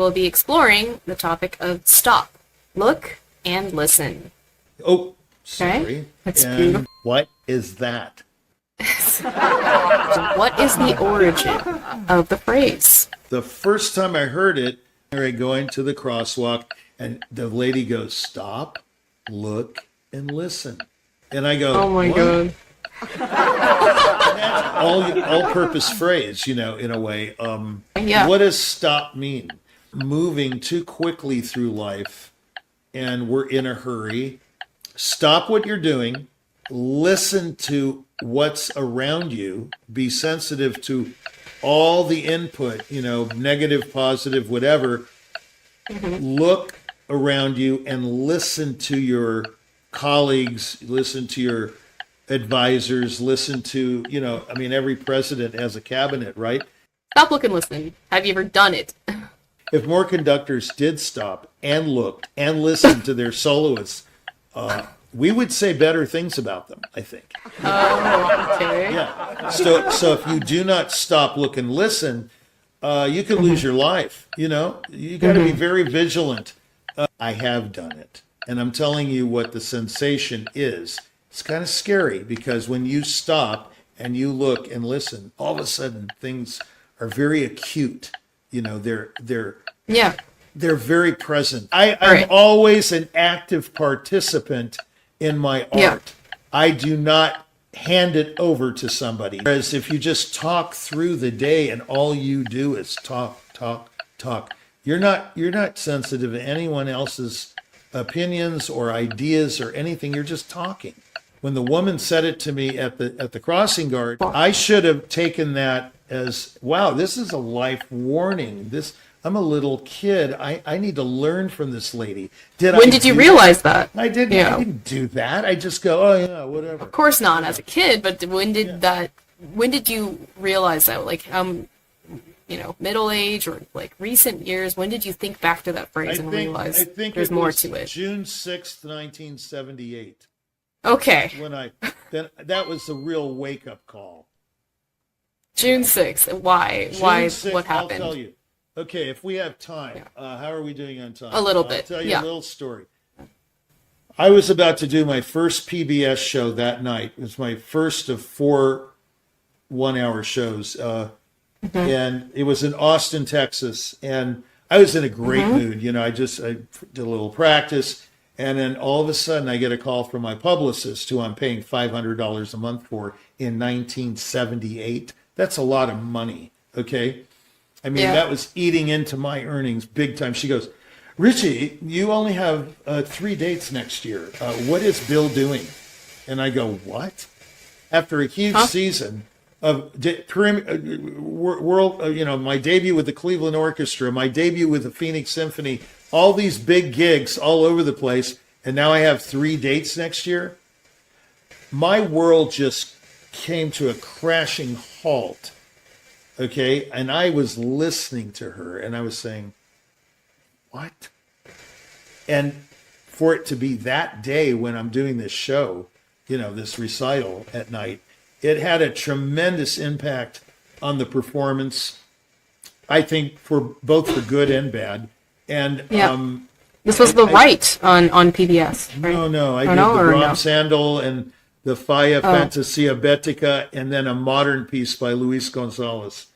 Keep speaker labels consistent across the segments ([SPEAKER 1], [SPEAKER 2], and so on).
[SPEAKER 1] will be exploring the topic of stop, look, and listen.
[SPEAKER 2] Oh, sorry.
[SPEAKER 1] Okay? That's
[SPEAKER 2] And
[SPEAKER 1] beautiful.
[SPEAKER 2] what is that?
[SPEAKER 1] So what is the origin of the phrase?
[SPEAKER 2] The first time I heard it, I go into the crosswalk and the lady goes, stop, look, and listen. And I go,
[SPEAKER 1] Oh my
[SPEAKER 2] what?
[SPEAKER 1] God.
[SPEAKER 2] That's all-purpose phrase, in a way.
[SPEAKER 1] Yeah.
[SPEAKER 2] What does stop mean? Moving too quickly through life, and we're in a hurry. Stop what you're doing. Listen to what's around you. Be sensitive to all the input, negative, positive, whatever. Look around you and listen to your colleagues, listen to your advisors, listen to, every president has a cabinet, right?
[SPEAKER 1] Stop, look, and listen. Have you ever done it?
[SPEAKER 2] If more conductors did stop and looked and listened to their soloists, we would say better things about them, I think.
[SPEAKER 1] Oh, okay.
[SPEAKER 2] Yeah. So if you do not stop, look, and listen, you could lose your life. You got to be very vigilant. I have done it. And I'm telling you what the sensation is. It's kind of scary because when you stop and you look and listen, all of a sudden things are very acute. They're
[SPEAKER 1] Yeah.
[SPEAKER 2] they're very present. I'm
[SPEAKER 1] Right.
[SPEAKER 2] always an active participant in my art.
[SPEAKER 1] Yeah.
[SPEAKER 2] I do not hand it over to somebody. Whereas if you just talk through the day and all you do is talk, you're not sensitive to anyone else's opinions or ideas or anything. You're just talking. When the woman said it to me at the crossing guard, I should have taken that as, wow, this is a life warning. I'm a little kid. I need to learn from this lady.
[SPEAKER 1] When did you realize that?
[SPEAKER 2] I didn't.
[SPEAKER 1] Yeah.
[SPEAKER 2] I didn't do that. I just go, oh yeah, whatever.
[SPEAKER 1] Of course not as a kid, but when did you realize that? Like, middle age or like recent years, when did you think back to that phrase and realize there's more to it?
[SPEAKER 2] June 6th, 1978.
[SPEAKER 1] Okay.
[SPEAKER 2] That was the real wake-up call.
[SPEAKER 1] June 6th. Why? Why?
[SPEAKER 2] June 6th,
[SPEAKER 1] What happened?
[SPEAKER 2] I'll tell you. Okay, if we have time, how are we doing on time?
[SPEAKER 1] A little bit,
[SPEAKER 2] I'll tell you
[SPEAKER 1] yeah.
[SPEAKER 2] a little story. I was about to do my first PBS show that night. It was my first of 4 one-hour shows. And it was in Austin, Texas. And I was in a great mood. I did a little practice. And then all of a sudden I get a call from my publicist, who I'm paying $500 a month for in 1978. That's a lot of money, okay? I mean, that was eating into my earnings big time. She goes, Richie, you only have 3 dates next year. What is Bill doing? And I go, what? After a huge season of world, my debut with the Cleveland Orchestra, my debut with the Phoenix Symphony, all these big gigs all over the place, and now I have 3 dates next year. My world just came to a crashing halt. Okay, and I was listening to her, and I was saying, what? And for it to be that day when I'm doing this show, this recital at night, it had a tremendous impact on the performance, I think, for both for good and bad. And
[SPEAKER 1] this was the right on PBS, right?
[SPEAKER 2] No, I did the Brahms Sandal and the Faya Fantasia Betica, and then a modern piece by Luis Gonzalez.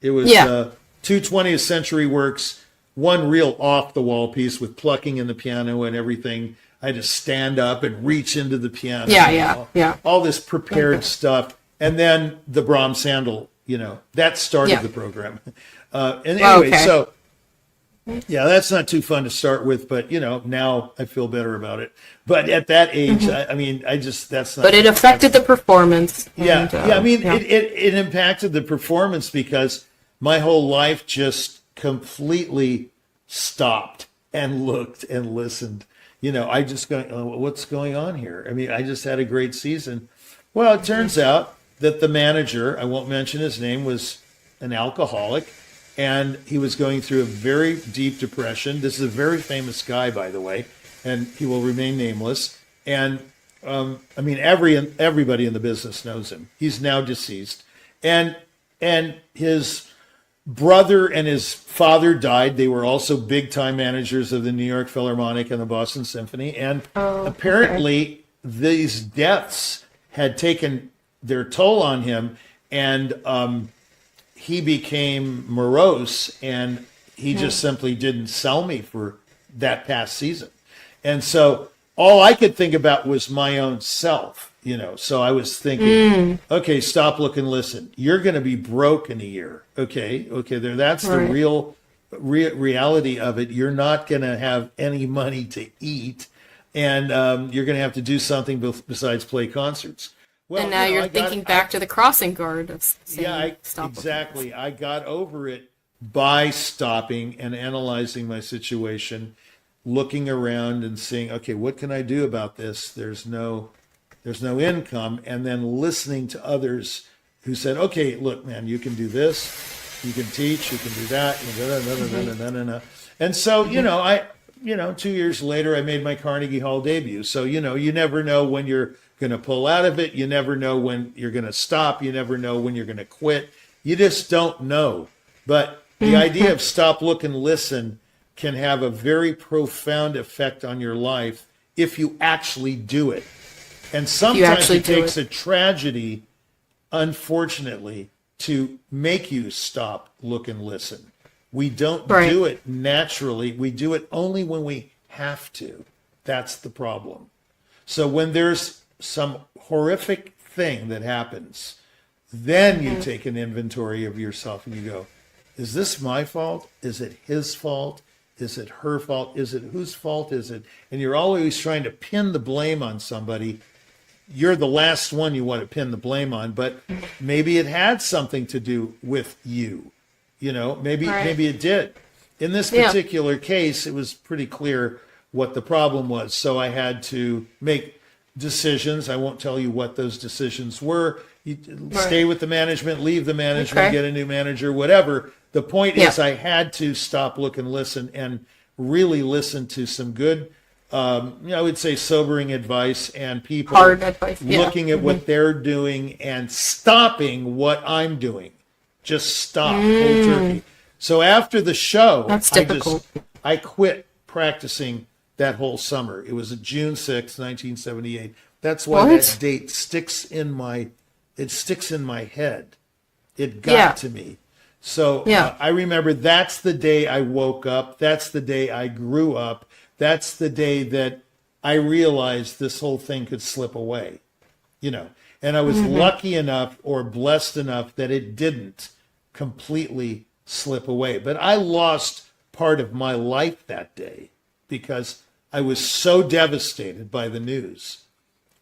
[SPEAKER 2] It was 2 20th century works, one real off-the-wall piece with plucking in the piano and everything. I had to stand up and reach into the piano. All this prepared stuff. And then the Brahms Sandal, that started the program. So, that's not too fun to start with, but, now I feel better about it. But at that age, that's not.
[SPEAKER 1] But it affected the performance.
[SPEAKER 2] It impacted the performance because my whole life just completely stopped and looked and listened. I just go, oh, what's going on here? I mean, I just had a great season. Well, it turns out that the manager, I won't mention his name, was an alcoholic, and he was going through a very deep depression. This is a very famous guy, by the way, and he will remain nameless. And everybody in the business knows him. He's now deceased, and his brother and his father died. They were also big time managers of the New York Philharmonic and the Boston Symphony. And apparently these deaths had taken their toll on him, and he became morose, and he just simply didn't sell me for that past season. And so all I could think about was my own self, So I was thinking, okay, stop, look, and listen. You're going to be broke in a year. Okay, there. That's the real reality of it. You're not going to have any money to eat, and you're going to have to do something besides play concerts. Well,
[SPEAKER 1] and now you're thinking back to the crossing guard of saying, stop.
[SPEAKER 2] Exactly. I got over it by stopping and analyzing my situation, looking around and seeing, okay, what can I do about this? There's no income, and then listening to others who said, okay, look, man, you can do this, you can teach, you can do that, and so, 2 years later, I made my Carnegie Hall debut. So, you never know when you're going to pull out of it. You never know when you're going to stop. You never know when you're going to quit. You just don't know. But the idea of stop, look, and listen can have a very profound effect on your life if you actually do it. And sometimes it takes a tragedy, unfortunately, to make you stop, look, and listen. We don't do it naturally. We do it only when we have to. That's the problem. So when there's some horrific thing that happens, then you take an inventory of yourself and you go, is this my fault? Is it his fault? Is it her fault? Is it whose fault is it? And you're always trying to pin the blame on somebody. You're the last one you want to pin the blame on, but maybe it had something to do with you. Maybe it did. In this particular case, it was pretty clear what the problem was. So I had to make decisions. I won't tell you what those decisions were. You stay with the management, leave the management, get a new manager, whatever. The point is I had to stop, look, and listen, and really listen to some good, I would say sobering advice, and people
[SPEAKER 1] hard advice,
[SPEAKER 2] looking at what they're doing and stopping what I'm doing. Just stop, cold turkey. So after the show,
[SPEAKER 1] that's difficult.
[SPEAKER 2] I quit practicing that whole summer. It was June 6th, 1978. That's why that date sticks in my head. It got to me. So I remember that's the day I woke up. That's the day I grew up. That's the day that I realized this whole thing could slip away, And I was lucky enough or blessed enough that it didn't completely slip away. But I lost part of my life that day because I was so devastated by the news.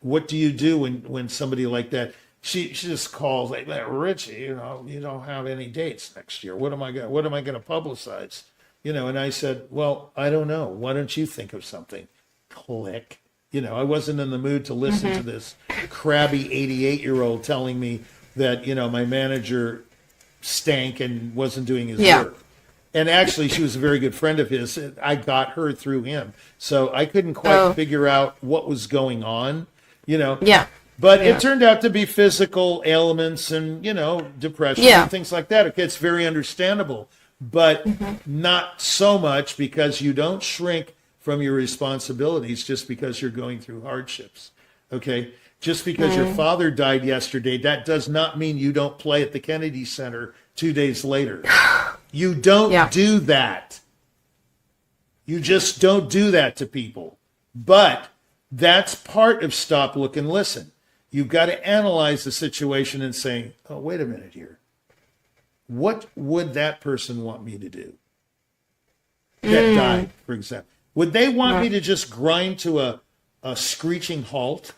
[SPEAKER 2] What do you do when somebody like that, she just calls like, Richie, you don't have any dates next year. What am I going to publicize? And I said, well, I don't know. Why don't you think of something? Click. I wasn't in the mood to listen to this crabby 88-year-old telling me that, my manager stank and wasn't doing his work. And actually, she was a very good friend of his. I got her through him. So I couldn't quite figure out what was going on, But it turned out to be physical ailments and, depression and things like that. Okay, it's very understandable. But not so much, because you don't shrink from your responsibilities just because you're going through hardships. Okay? Just because your father died yesterday, that does not mean you don't play at the Kennedy Center 2 days later. You don't do that. You just don't do that to people. But that's part of stop, look, and listen. You've got to analyze the situation and say, oh, wait a minute here. What would that person want me to do? That died, for example. Would they want me to just grind to a screeching halt?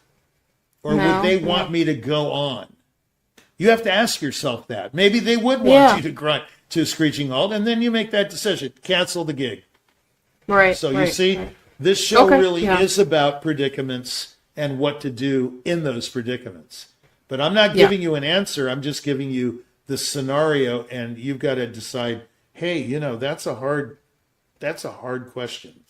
[SPEAKER 2] Or would they want me to go on? You have to ask yourself that. Maybe they would want you to grind to a screeching halt, and then you make that decision. Cancel the gig.
[SPEAKER 1] Right.
[SPEAKER 2] So you see, this show really is about predicaments and what to do in those predicaments. But I'm not giving you an answer. I'm just giving you the scenario, and you've got to decide, hey, that's a hard question.